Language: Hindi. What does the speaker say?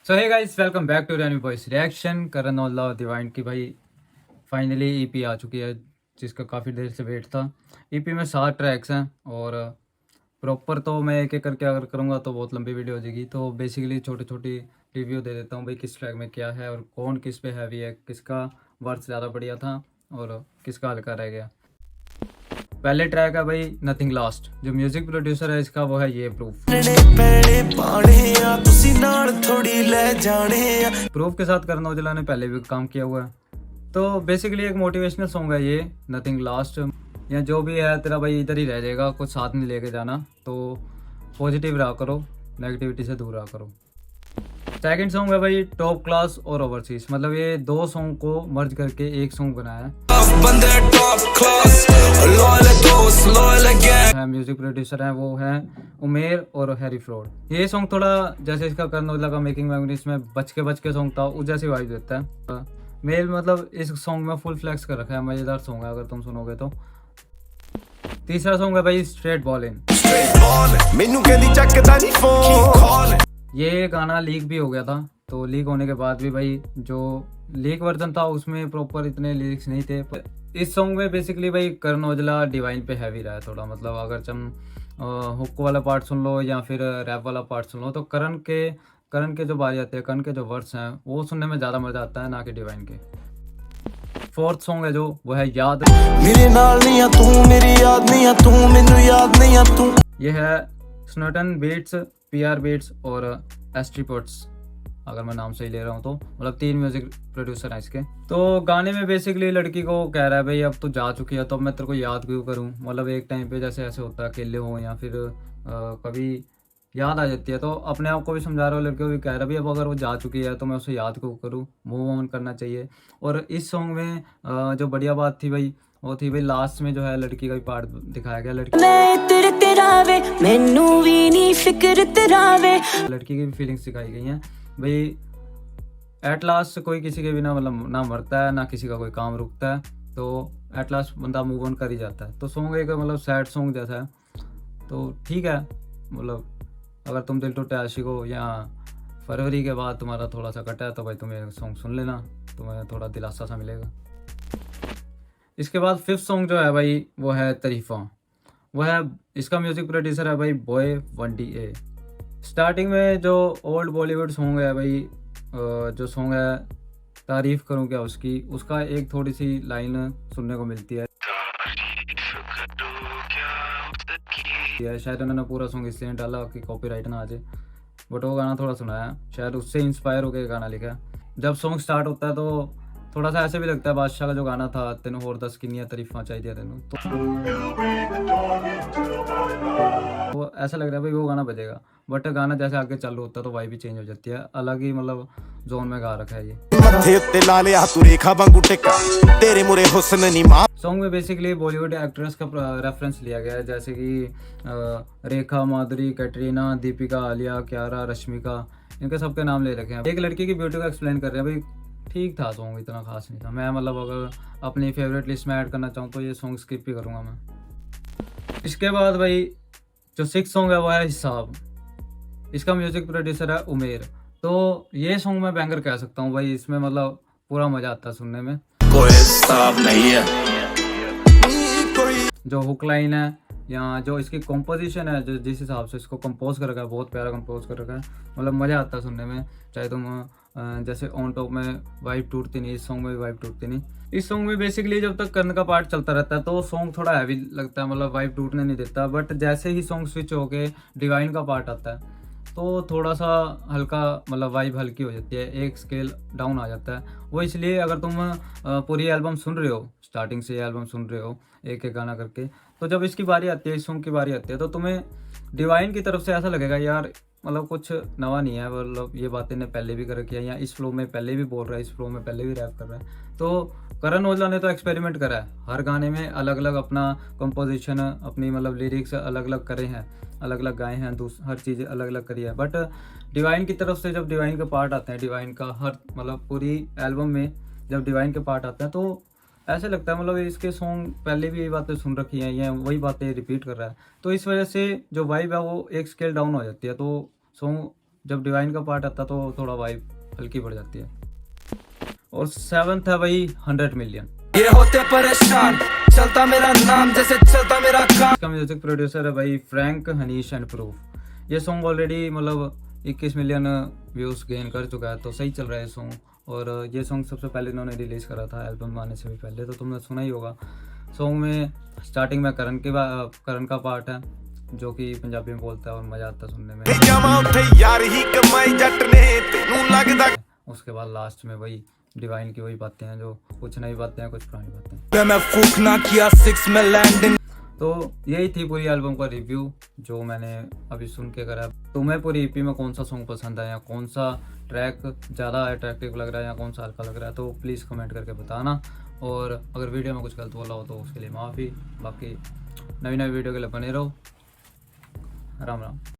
So hey guys, welcome back to Rainy Voice Reaction. Karan Aujla और डिवाइन की भाई फाइनली ईपी आ चुकी है, जिसका काफ़ी देर से वेट था। ईपी में 7 ट्रैक्स हैं और प्रॉपर तो मैं एक एक करके अगर करूँगा तो बहुत लंबी वीडियो हो जाएगी। तो बेसिकली छोटी छोटी रिव्यू दे देता हूँ भाई, किस ट्रैक में क्या है और कौन किस पे हैवी है, किसका वर्थ ज़्यादा बढ़िया था और किसका हल्का रह गया। पहले ट्रैक है भाई नथिंग लास्ट। जो म्यूजिक प्रोड्यूसर है इसका वो है ये प्रूफ। प्रूफ के साथ करण औजला ने पहले भी काम किया हुआ है। तो बेसिकली एक मोटिवेशनल सॉन्ग है ये नथिंग लास्ट। या जो भी है तेरा भाई इधर ही रह जाएगा, कुछ साथ नहीं लेके जाना। तो पॉजिटिव रहा करो, नेगेटिविटी से दूर रहा करो। सेकंड सॉन्ग है भाई टॉप क्लास और ओवरसीज। मतलब ये दो सॉन्ग को मर्ज करके एक सॉन्ग बनाया है। म्यूजिक प्रोड्यूसर है वो है उमेर और हैरी फ्लोड। ये सॉन्ग थोड़ा जैसे इसका करण औजला का मेकिंग मेमोरीज में बच के सॉन्ग था, उस जैसी वाइब देता है। मेल मतलब इस सॉन्ग में फुल फ्लेक्स कर रखा है, मजेदार सॉन्ग है अगर तुम सुनोगे तो। तीसरा सॉन्ग है भाई स्ट्रेट बॉल इन। ये गाना लीक भी हो गया था, तो लीक होने के बाद भी भाई जो लीक वर्जन था उसमें प्रॉपर इतने लिरिक्स नहीं थे। इस सॉन्ग में बेसिकली भाई करण औजला डिवाइन पे हैवी रहा है थोड़ा। मतलब अगर तुम हुक वाला पार्ट सुन लो या फिर रैप वाला पार्ट सुन लो तो करण के जो बारी आते हैं, करण के जो वर्ड्स हैं वो सुनने में ज़्यादा मज़ा आता है, ना कि डिवाइन के। फोर्थ सॉन्ग है जो वो है याद। मेरे नाल नहीं आ तू, मेरी याद नहीं आ तू, मेनू याद नहीं आ तू। ये है स्नोटन बीट्स, पीआर बीट्स और एस्ट्रीपोर्ट्स, अगर मैं नाम सही ले रहा हूँ तो। मतलब 3 म्यूजिक प्रोड्यूसर हैं इसके। तो गाने में बेसिकली लड़की को कह रहा है भाई अब तो जा चुकी है तो अब मैं तेरे को याद क्यों करूँ। मतलब एक टाइम पे जैसे ऐसे होता है अकेले हो या फिर कभी याद आ जाती है, तो अपने आप को भी समझा रहा हूँ, लड़के को भी कह रहा है भाई अब अगर वो जा चुकी है तो मैं उसे याद क्यों करूँ, मूव ऑन करना चाहिए। और इस सॉन्ग में जो बढ़िया बात थी भाई वो थी भाई लास्ट में जो है लड़की का भी पार्ट दिखाया गया। लड़की की भी फीलिंग्स दिखाई गई हैं भाई। एट लास्ट कोई किसी के बिना मतलब ना मरता है ना किसी का कोई काम रुकता है, तो एट लास्ट बंदा मूव ऑन कर ही जाता है। तो सॉन्ग एक मतलब सैड सॉन्ग जैसा है, तो ठीक है। मतलब अगर तुम दिल टूटे आशिक हो या फरवरी के बाद तुम्हारा थोड़ा सा कटा है तो भाई तुम्हें सॉन्ग सुन लेना, तुम्हें थोड़ा दिलासा सा मिलेगा। इसके बाद फिफ्थ सॉन्ग जो है भाई वो है तरीफा। वो है, इसका म्यूजिक प्रोड्यूसर है भाई बॉय 1DA। स्टार्टिंग में जो ओल्ड बॉलीवुड सॉन्ग है भाई, जो सॉन्ग है तारीफ करूं क्या उसकी, उसका एक थोड़ी सी लाइन सुनने को मिलती है। शायद उन्होंने पूरा सॉन्ग इसलिए नहीं डाला कि कॉपीराइट ना आ जाए, बट वो गाना थोड़ा सुनाया, शायद उससे इंस्पायर होकर गाना लिखा है। जब सॉन्ग स्टार्ट होता है तो थोड़ा सा ऐसे भी लगता है बादशाह का जो गाना था तेनों होर दस किन्नियां तारीफां चाहिए तेनों, तो ऐसा लग रहा है भाई वो गाना बजेगा। बट गाना जैसे आगे चालू होता है तो वाइब भी चेंज हो जाती है, अलग ही मतलब जोन में गा रखा है ये। सॉन्ग में बेसिकली बॉलीवुड एक्ट्रेस का रेफरेंस लिया गया है, जैसे कि रेखा, माधुरी, कैटरीना, दीपिका, आलिया, क्यारा, रश्मिका, इनके सबके नाम ले रखे हैं। एक लड़की की ब्यूटी को एक्सप्लेन कर रहे हैं भाई। ठीक था सॉन्ग, इतना खास नहीं था। मैं मतलब अगर अपनी फेवरेट लिस्ट में ऐड करना चाहूँ तो ये सॉन्ग स्किप ही करूँगा मैं। इसके बाद भाई जो 6th सॉन्ग है वो है हिसाब। इसका म्यूजिक प्रोड्यूसर है उमेर। तो ये सॉन्ग मैं बैंगर कह सकता हूँ भाई, इसमें मतलब पूरा मजा आता है सुनने में। कोई हिसाब नहीं है। जो हुक लाइन है या जो इसकी कॉम्पोजिशन है, जो जिस हिसाब से इसको कंपोज कर रखा है, बहुत प्यारा कंपोज कर रखा है। मतलब मज़ा आता है सुनने में। चाहे तुम जैसे ऑन टॉप में वाइब टूटती नहीं, इस सॉन्ग में भी वाइब टूटती नहीं। इस सॉन्ग में बेसिकली जब तक कर्ण का पार्ट चलता रहता है तो सॉन्ग थोड़ा हैवी लगता है, मतलब वाइब टूटने नहीं देता। बट जैसे ही सॉन्ग स्विच होके डिवाइन का पार्ट आता है तो थोड़ा सा हल्का मतलब वाइब हल्की हो जाती है, एक स्केल डाउन आ जाता है। वो इसलिए अगर तुम पूरी एल्बम सुन रहे हो, स्टार्टिंग से एल्बम सुन रहे हो एक एक गाना करके, तो जब इसकी बारी आती है, इस सॉन्ग की बारी आती है, तो तुम्हें डिवाइन की तरफ से ऐसा लगेगा यार मतलब कुछ नवा नहीं है। मतलब ये बातें ने पहले भी कर रखी है, या इस फ्लो में पहले भी बोल रहा है, इस फ्लो में पहले भी रैप कर रहा है। तो करण औजला ने तो एक्सपेरिमेंट करा है, हर गाने में अलग अलग अपना कंपोजिशन, अपनी मतलब लिरिक्स अलग अलग करे हैं, अलग अलग गाए हैं, हर चीज़ अलग अलग करी है। बट डिवाइन की तरफ से जब डिवाइन के पार्ट आते हैं, डिवाइन का हर मतलब पूरी एल्बम में जब डिवाइन के पार्ट आते हैं तो ऐसे लगता है मतलब इसके सॉन्ग पहले भी यही बातें सुन रखी हैं, या वही बातें रिपीट कर रहा है। तो इस वजह से जो वाइब है वो एक स्केल डाउन हो जाती है, तो सॉन्ग जब डिवाइन का पार्ट आता तो थोड़ा वाइब हल्की बढ़ जाती है। और 7th है भाई 100 मिलियन। ये होते परेशान, चलता मेरा नाम जैसे चलता मेरा काम। इसका म्यूजिक प्रोड्यूसर है भाई फ्रैंक हनीश एंड प्रूफ। ये सॉन्ग ऑलरेडी मतलब 21 मिलियन व्यूज गेन कर चुका है, तो सही चल रहा है सॉन्ग। और ये सॉन्ग सबसे पहले इन्होंने रिलीज़ करा था एल्बम आने से भी पहले, तो तुमने सुना ही होगा। सॉन्ग में स्टार्टिंग में करण का पार्ट है जो कि पंजाबी में बोलता है और मज़ा आता है सुनने में। उसके बाद लास्ट में वही डिवाइन की वही बातें हैं जो कुछ नई बातें हैं, कुछ पुरानी बातें हैं। मैं फूकना किया 6 में लैंडिंग। तो यही थी पूरी एल्बम का रिव्यू जो मैंने अभी सुन के करा। तुम्हें पूरी ईपी में कौन सा सॉन्ग पसंद आया, कौन सा ट्रैक ज़्यादा अट्रैक्टिव लग रहा है या कौन सा हल्का लग रहा है, तो प्लीज़ कमेंट करके बताना। और अगर वीडियो में कुछ गलत बोला हो तो उसके लिए माफ़ी। बाकी नई वीडियो के लिए बने रहो। राम राम।